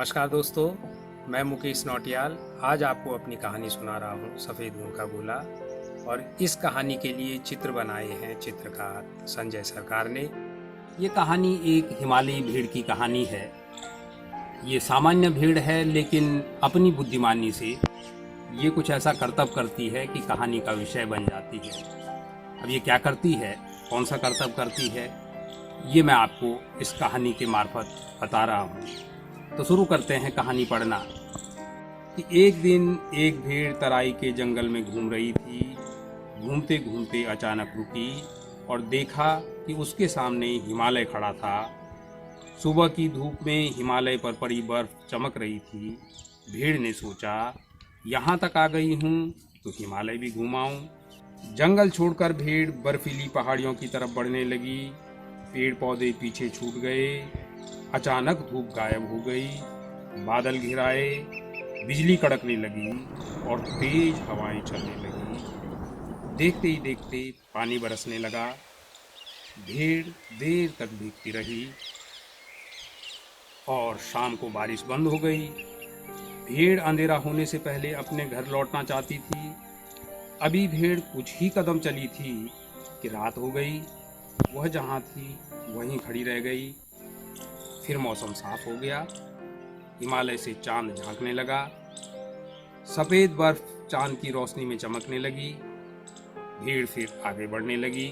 नमस्कार दोस्तों, मैं मुकेश नौटियाल आज आपको अपनी कहानी सुना रहा हूँ सफ़ेद ऊन का गोला। और इस कहानी के लिए चित्र बनाए हैं चित्रकार संजय सरकार ने। ये कहानी एक हिमालयी भेड़ की कहानी है। ये सामान्य भेड़ है, लेकिन अपनी बुद्धिमानी से ये कुछ ऐसा करतब करती है कि कहानी का विषय बन जाती है। अब ये क्या करती है, कौन सा करतब करती है, ये मैं आपको इस कहानी के मार्फत बता रहा हूँ। तो शुरू करते हैं कहानी पढ़ना। कि एक दिन एक भेड़ तराई के जंगल में घूम रही थी। घूमते घूमते अचानक रुकी और देखा कि उसके सामने हिमालय खड़ा था। सुबह की धूप में हिमालय पर पड़ी बर्फ चमक रही थी। भेड़ ने सोचा, यहाँ तक आ गई हूँ तो हिमालय भी घूमाऊँ। जंगल छोड़कर भेड़ बर्फीली पहाड़ियों की तरफ बढ़ने लगी। पेड़ पौधे पीछे छूट गए। अचानक धूप गायब हो गई। बादल घिराए, बिजली कड़कने लगी और तेज हवाएं चलने लगी। देखते ही देखते पानी बरसने लगा। भेड़ देर तक देखती रही और शाम को बारिश बंद हो गई। भेड़ अंधेरा होने से पहले अपने घर लौटना चाहती थी। अभी भेड़ कुछ ही कदम चली थी कि रात हो गई। वह जहाँ थी वहीं खड़ी रह गई। फिर मौसम साफ हो गया। हिमालय से चांद झांकने लगा। सफ़ेद बर्फ चांद की रोशनी में चमकने लगी। भीड़ फिर आगे बढ़ने लगी।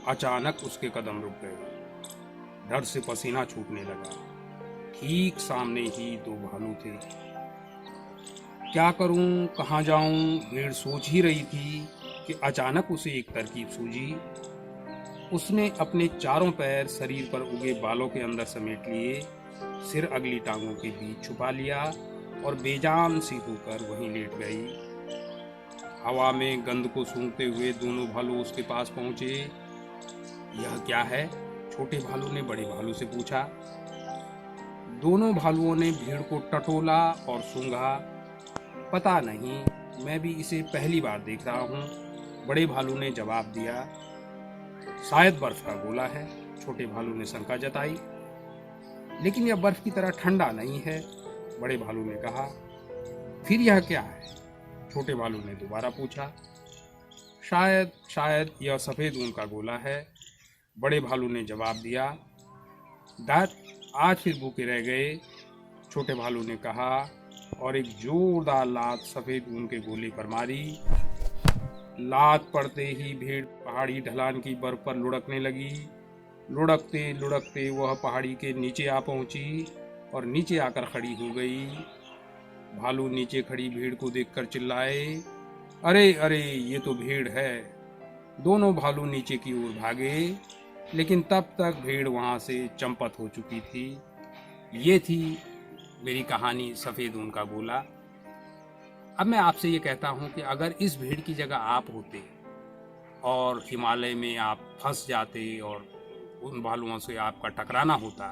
अचानक उसके कदम रुक गए। डर से पसीना छूटने लगा। ठीक सामने ही दो भालू थे। क्या करूं, कहाँ जाऊं, भीड़ सोच ही रही थी कि अचानक उसे एक तरकीब सूझी। उसने अपने चारों पैर शरीर पर उगे बालों के अंदर समेट लिए, सिर अगली टांगों के बीच छुपा लिया और बेजान सी होकर वहीं लेट गई। हवा में गंध को सूंघते हुए दोनों भालू उसके पास पहुंचे। यह क्या है? छोटे भालू ने बड़े भालू से पूछा। दोनों भालुओं ने भीड़ को टटोला और सूंघा। पता नहीं, मैं भी इसे पहली बार देख रहा हूँ, बड़े भालू ने जवाब दिया। शायद बर्फ का गोला है, छोटे भालू ने शंका जताई। लेकिन यह बर्फ की तरह ठंडा नहीं है, बड़े भालू ने कहा। फिर यह क्या है? छोटे भालू ने दोबारा पूछा। शायद शायद यह सफ़ेद ऊन का गोला है, बड़े भालू ने जवाब दिया। डर आज फिर भूखे रह गए, छोटे भालू ने कहा और एक जोरदार लात सफ़ेद ऊन के गोले पर मारी। लात पड़ते ही भेड़ पहाड़ी ढलान की बर्फ पर लुढ़कने लगी। लुढ़कते लुढ़कते वह पहाड़ी के नीचे आ पहुंची और नीचे आकर खड़ी हो गई। भालू नीचे खड़ी भीड़ को देखकर चिल्लाए, अरे अरे, ये तो भीड़ है। दोनों भालू नीचे की ओर भागे, लेकिन तब तक भीड़ वहां से चंपत हो चुकी थी। ये थी मेरी कहानी सफ़ेद ऊन का गोला। अब मैं आपसे ये कहता हूँ कि अगर इस भीड़ की जगह आप होते और हिमालय में आप फंस जाते और उन भालुओं से आपका टकराना होता,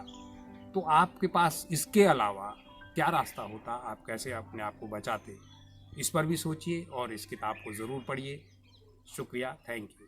तो आपके पास इसके अलावा क्या रास्ता होता? आप कैसे अपने आप को बचाते? इस पर भी सोचिए और इस किताब को ज़रूर पढ़िए। शुक्रिया, थैंक यू।